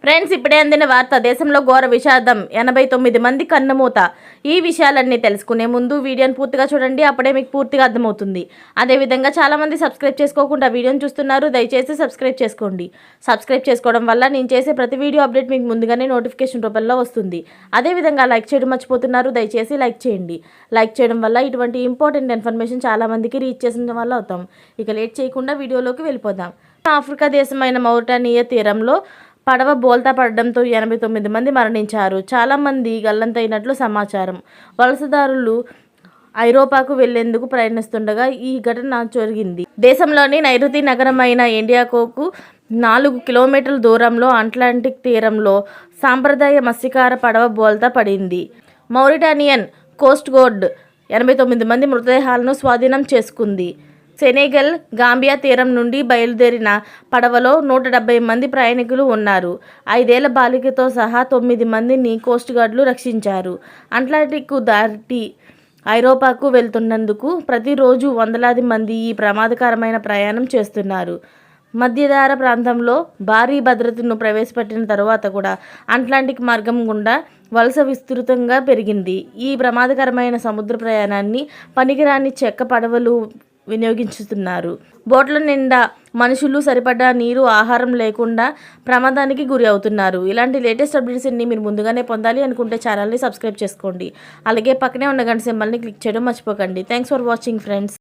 Friends, ఇప్పుడే అందిన వార్త. దేశంలో ఘోర విషాదం, 89 మంది కన్నుమూత. ఈ విషయాలన్నీ తెలుసుకునే ముందు వీడియోని పూర్తిగా చూడండి, అప్పుడే మీకు పూర్తిగా అర్థమవుతుంది. అదేవిధంగా చాలామంది సబ్స్క్రైబ్ చేసుకోకుండా వీడియోని చూస్తున్నారు, దయచేసి సబ్స్క్రైబ్ చేసుకోండి. సబ్స్క్రైబ్ చేసుకోవడం వల్ల నేను చేసే ప్రతి వీడియో అప్డేట్ మీకు ముందుగానే నోటిఫికేషన్ రూపంలో వస్తుంది. అదేవిధంగా లైక్ చేయడం మర్చిపోతున్నారు, దయచేసి లైక్ చేయండి. లైక్ చేయడం వల్ల ఇటువంటి ఇంపార్టెంట్ ఇన్ఫర్మేషన్ చాలామందికి రీచ్ చేసిన వల్ల అవుతాం. ఇక లేట్ చేయకుండా వీడియోలోకి వెళ్ళిపోదాం. ఆఫ్రికా దేశమైన మౌరిటానియా తీరంలో పడవ బోల్తా పడడంతో 89 మంది మరణించారు. చాలామంది గల్లంతైనట్లు సమాచారం. వలసదారులు ఐరోపాకు వెళ్లేందుకు ప్రయత్నిస్తుండగా ఈ ఘటన జరిగింది. దేశంలోని నైరుతి నగరమైన ఎండియాకోకు 4 కిలోమీటర్ల దూరంలో అట్లాంటిక్ తీరంలో సాంప్రదాయ మత్స్యకార పడవ బోల్తా పడింది. మౌరిటానియన్ కోస్ట్ గార్డ్ 89 మంది మృతదేహాలను స్వాధీనం చేసుకుంది. సెనెగల్, గాంబియా తీరం నుండి బయలుదేరిన పడవలో 170 మంది ప్రయాణికులు ఉన్నారు. 5 ఏళ్ల బాలికతో సహా 9 మందిని కోస్ట్ గార్డులు రక్షించారు. అట్లాంటిక్ దాటి ఐరోపాకు వెళ్తున్నందుకు ప్రతిరోజు వందలాది మంది ఈ ప్రమాదకరమైన ప్రయాణం చేస్తున్నారు. మధ్యధరా ప్రాంతంలో భారీ భద్రతను ప్రవేశపెట్టిన తరువాత కూడా అట్లాంటిక్ మార్గం గుండా వలస విస్తృతంగా పెరిగింది. ఈ ప్రమాదకరమైన సముద్ర ప్రయాణాన్ని పనికిరాని చెక్క పడవలు వినియోగించుతున్నారు. బోట్ల నిండా మనుషులు సరిపడా నీరు, ఆహారం లేకుండా ప్రమాదానికి గురి అవుతున్నారు. ఇలాంటి లేటెస్ట్ అప్డేట్స్ అన్ని మీరు ముందుగానే పొందాలి అనుకుంటే ఛానల్ని సబ్స్క్రైబ్ చేసుకోండి. అలాగే పక్కనే ఉన్న గంట సింబల్ని క్లిక్ చేయడం మర్చిపోకండి. Thanks for watching friends.